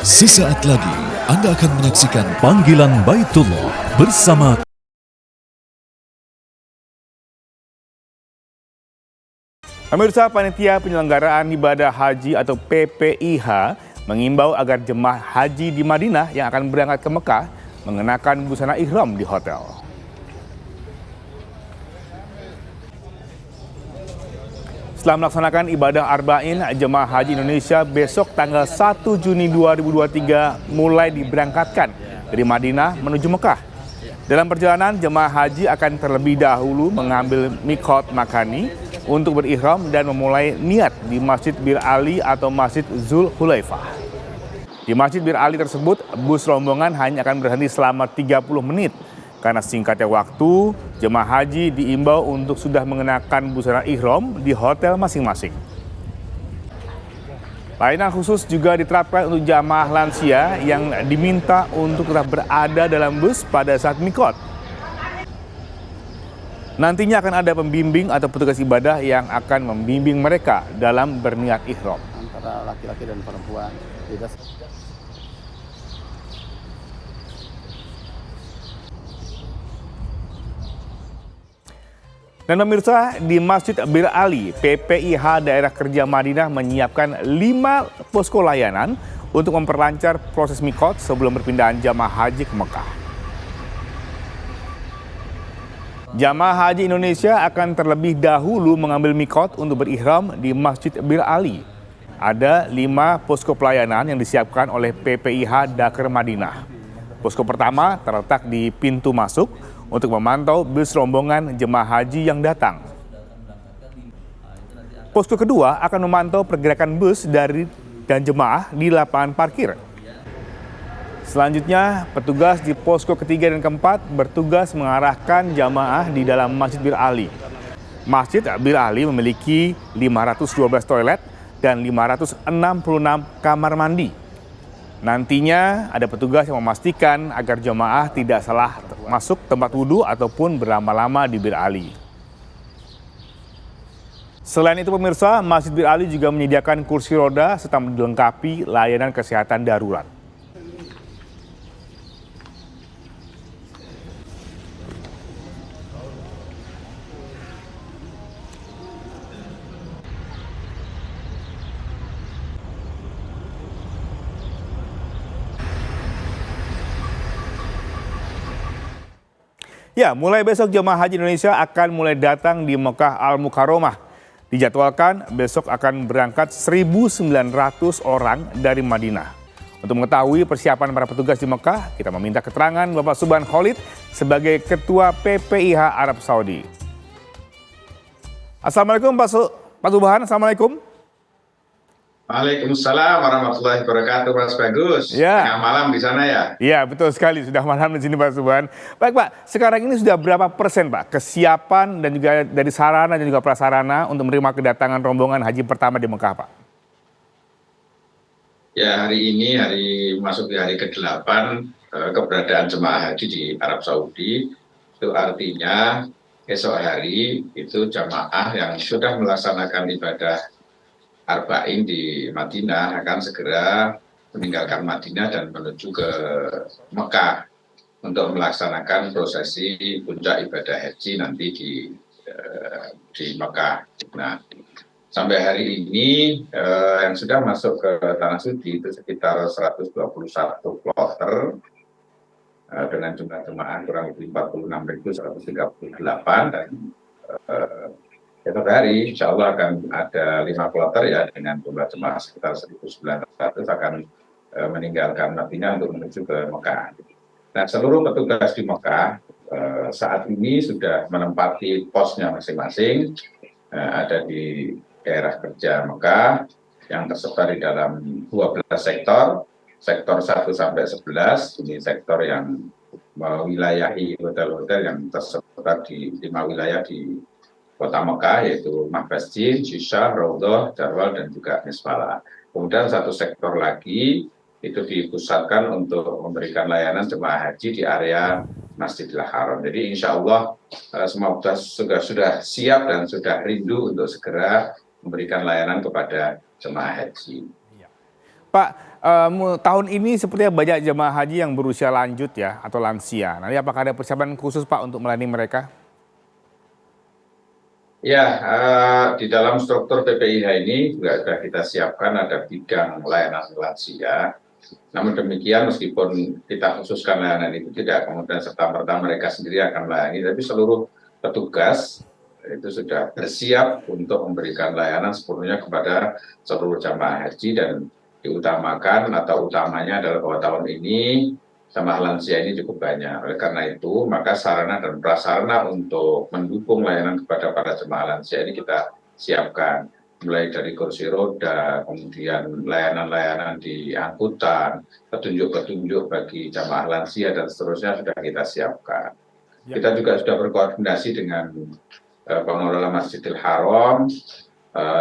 Sesaat lagi Anda akan menyaksikan Panggilan Baitullah bersama Pemirsa, panitia penyelenggaraan ibadah haji atau PPIH mengimbau agar jemaah haji di Madinah yang akan berangkat ke Mekah mengenakan busana ihram di hotel. Setelah melaksanakan ibadah Arba'in, jemaah haji Indonesia besok tanggal 1 Juni 2023 mulai diberangkatkan dari Madinah menuju Mekah. Dalam perjalanan, jemaah haji akan terlebih dahulu mengambil miqat makani untuk berihram dan memulai niat di Masjid Bir Ali atau Masjid Zul Hulaifah. Di Masjid Bir Ali tersebut, bus rombongan hanya akan berhenti selama 30 menit. Karena singkatnya waktu, jemaah haji diimbau untuk sudah mengenakan busana ihram di hotel masing-masing. Layanan khusus juga diterapkan untuk jamaah lansia yang diminta untuk tetap berada dalam bus pada saat miqat. Nantinya akan ada pembimbing atau petugas ibadah yang akan membimbing mereka dalam berniat ihram. Antara laki-laki dan perempuan beda. Dan pemirsa, di Masjid Bir Ali, PPIH Daerah Kerja Madinah menyiapkan 5 posko layanan untuk memperlancar proses miqat sebelum berpindahan jamaah haji ke Mekah. Jamaah haji Indonesia akan terlebih dahulu mengambil miqat untuk berihram di Masjid Bir Ali. Ada 5 posko pelayanan yang disiapkan oleh PPIH Dakar Madinah. Posko pertama terletak di pintu masuk untuk memantau bus rombongan jemaah haji yang datang. Posko kedua akan memantau pergerakan bus dan jemaah di lapangan parkir. Selanjutnya, petugas di posko ketiga dan keempat bertugas mengarahkan jamaah di dalam Masjid Bir Ali. Masjid Bir Ali memiliki 512 toilet dan 566 kamar mandi. Nantinya ada petugas yang memastikan agar jemaah tidak salah masuk tempat wudhu ataupun berlama-lama di Bir Ali. Selain itu pemirsa, Masjid Bir Ali juga menyediakan kursi roda serta dilengkapi layanan kesehatan darurat. Ya, mulai besok jemaah haji Indonesia akan mulai datang di Mekah Al-Mukarramah. Dijadwalkan besok akan berangkat 1.900 orang dari Madinah. Untuk mengetahui persiapan para petugas di Mekah, kita meminta keterangan Bapak Subhan Khalid sebagai Ketua PPIH Arab Saudi. Assalamualaikum Pak Subhan, Assalamualaikum. Waalaikumsalam warahmatullahi wabarakatuh, Mas Bagus. Ya. Tengah malam di sana ya? Iya, betul sekali. Sudah malam di sini Pak Subhan. Baik Pak, sekarang ini sudah berapa persen Pak kesiapan dan juga dari sarana dan juga prasarana untuk menerima kedatangan rombongan haji pertama di Mekah Pak? Ya, hari ini masuk di hari ke-8 keberadaan jemaah haji di Arab Saudi. Itu artinya esok hari itu jamaah yang sudah melaksanakan ibadah Arba'in di Madinah akan segera meninggalkan Madinah dan menuju ke Mekah untuk melaksanakan prosesi puncak ibadah haji nanti di Mekah. Nah, sampai hari ini yang sudah masuk ke Tanah Suci itu sekitar 121 kloter dengan jumlah jemaah kurang lebih 46.138 dan esok hari insya Allah akan ada 5 kloter ya dengan jumlah jemaah sekitar 1.900 akan meninggalkan Madinah untuk menuju ke Mekah. Nah, seluruh petugas di Mekah saat ini sudah menempati posnya masing-masing, ada di daerah kerja Mekah yang tersebar di dalam 12 sektor 1 sampai 11, ini sektor yang mewilayahi hotel-hotel yang tersebar di 5 wilayah di Kota Mekah, yaitu Masjid, Syishah, Raudhah, Jarwal, dan juga Misfala. Kemudian satu sektor lagi itu dipusatkan untuk memberikan layanan jemaah haji di area Masjidil Haram. Jadi insya Allah semua sudah siap dan sudah rindu untuk segera memberikan layanan kepada jemaah haji. Pak, tahun ini sepertinya banyak jemaah haji yang berusia lanjut ya atau lansia. Nanti apakah ada persiapan khusus Pak untuk melayani mereka? Ya, di dalam struktur PPIH ini juga sudah kita siapkan ada bidang layanan lansia. Namun demikian meskipun kita khususkan layanan itu tidak kemudian serta-merta mereka sendiri akan melayani, tapi seluruh petugas itu sudah bersiap untuk memberikan layanan sepenuhnya kepada seluruh jamaah haji dan diutamakan atau utamanya adalah bahwa tahun ini jamaah lansia ini cukup banyak. Oleh karena itu maka sarana dan prasarana untuk mendukung layanan kepada para jemaah lansia ini kita siapkan. Mulai dari kursi roda, kemudian layanan-layanan di angkutan, petunjuk-petunjuk bagi jamaah lansia dan seterusnya sudah kita siapkan. Kita juga sudah berkoordinasi dengan pengelola Masjidil Haram.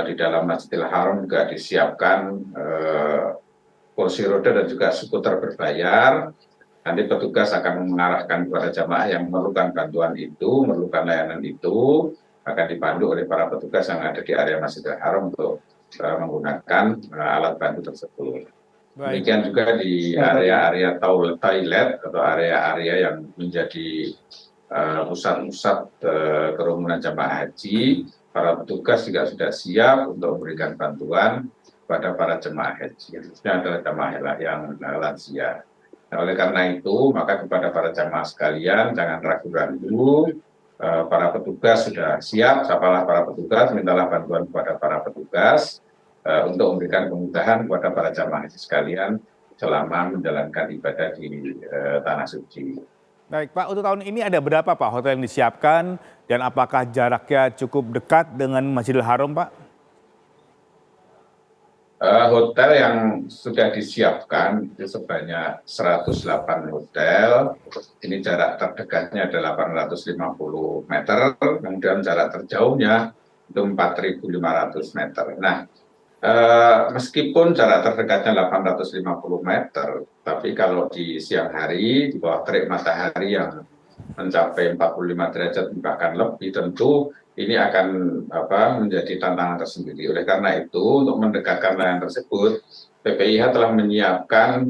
Di dalam Masjidil Haram juga disiapkan kursi roda dan juga skuter berbayar. Nanti petugas akan mengarahkan kepada jamaah yang memerlukan bantuan itu, memerlukan layanan itu, akan dipandu oleh para petugas yang ada di area Masjidil Haram untuk menggunakan alat bantu tersebut. Demikian juga di area-area toilet atau area-area yang menjadi pusat-pusat kerumunan jamaah haji, para petugas juga sudah siap untuk memberikan bantuan kepada para jemaah haji, khususnya adalah jemaah yang lansia. Nah, oleh karena itu, maka kepada para jemaah sekalian, jangan ragu-ragu, para petugas sudah siap, sapalah para petugas, mintalah bantuan kepada para petugas untuk memberikan kemudahan kepada para jemaah haji sekalian selama menjalankan ibadah di Tanah Suci. Baik Pak, untuk tahun ini ada berapa Pak hotel yang disiapkan dan apakah jaraknya cukup dekat dengan Masjidil Haram Pak? Hotel yang sudah disiapkan itu sebanyak 108 hotel. Ini jarak terdekatnya adalah 850 meter, kemudian jarak terjauhnya itu 4.500 meter. Nah, meskipun jarak terdekatnya 850 meter, tapi kalau di siang hari, di bawah terik matahari yang mencapai 45 derajat bahkan lebih, tentu ini akan menjadi tantangan tersendiri. Oleh karena itu, untuk mendekatkan layanan tersebut, PPIH telah menyiapkan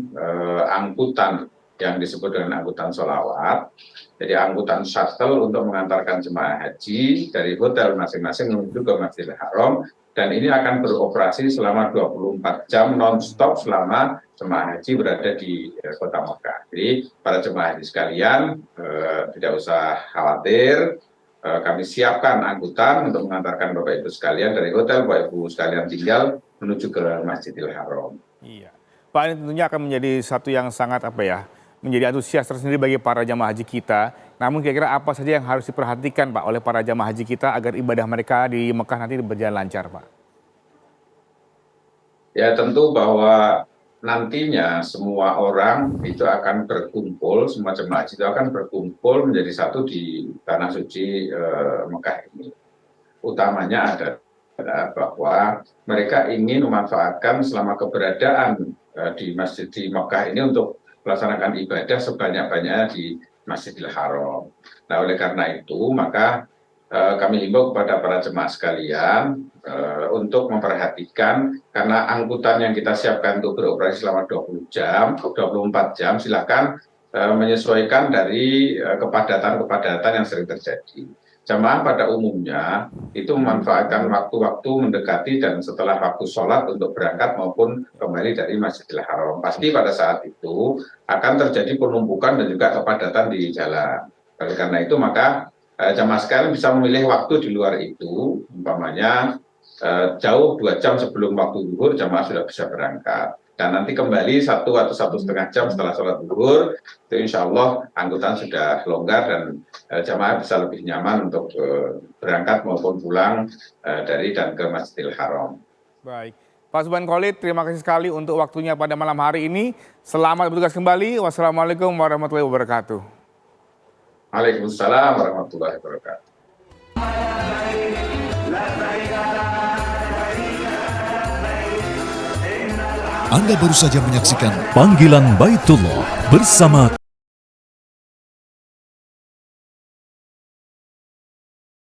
angkutan yang disebut dengan angkutan sholawat. Jadi angkutan shuttle untuk mengantarkan jemaah haji dari hotel masing-masing menuju ke Masjidil Haram, dan ini akan beroperasi selama 24 jam non-stop selama jemaah haji berada di Kota Mekah. Jadi para jemaah haji sekalian tidak usah khawatir. Kami siapkan angkutan untuk mengantarkan Bapak Ibu sekalian dari hotel Bapak Ibu sekalian tinggal menuju ke Masjidil Haram. Iya, Pak, ini tentunya akan menjadi satu yang sangat menjadi antusias tersendiri bagi para jamaah haji kita. Namun kira-kira apa saja yang harus diperhatikan Pak oleh para jamaah haji kita agar ibadah mereka di Mekah nanti berjalan lancar Pak? Ya tentu bahwa nantinya semua orang itu akan berkumpul, semua jemaah haji itu akan berkumpul menjadi satu di Tanah Suci Mekah ini. Utamanya adalah bahwa mereka ingin memanfaatkan selama keberadaan di Masjid di Mekah ini untuk melaksanakan ibadah sebanyak-banyaknya di Masjidil Haram. Nah, oleh karena itu maka kami himbau kepada para jemaah sekalian untuk memperhatikan, karena angkutan yang kita siapkan untuk beroperasi selama 24 jam, silakan menyesuaikan dari kepadatan-kepadatan yang sering terjadi. Jemaah pada umumnya itu memanfaatkan waktu-waktu mendekati dan setelah waktu sholat untuk berangkat maupun kembali dari Masjidil Haram. Pasti pada saat itu akan terjadi penumpukan dan juga kepadatan di jalan. Oleh karena itu maka jemaah sekalian bisa memilih waktu di luar itu, umpamanya jauh 2 jam sebelum waktu zuhur jemaah sudah bisa berangkat. Dan nanti kembali 1 atau 1,5 jam setelah sholat zuhur, itu insya Allah angkutan sudah longgar dan jemaah bisa lebih nyaman untuk berangkat maupun pulang dari dan ke Masjidil Haram. Baik. Pak Subhan Khalid, terima kasih sekali untuk waktunya pada malam hari ini. Selamat bertugas kembali. Wassalamualaikum warahmatullahi wabarakatuh. Waalaikumsalam warahmatullahi wabarakatuh. Anda baru saja menyaksikan Panggilan Baitullah bersama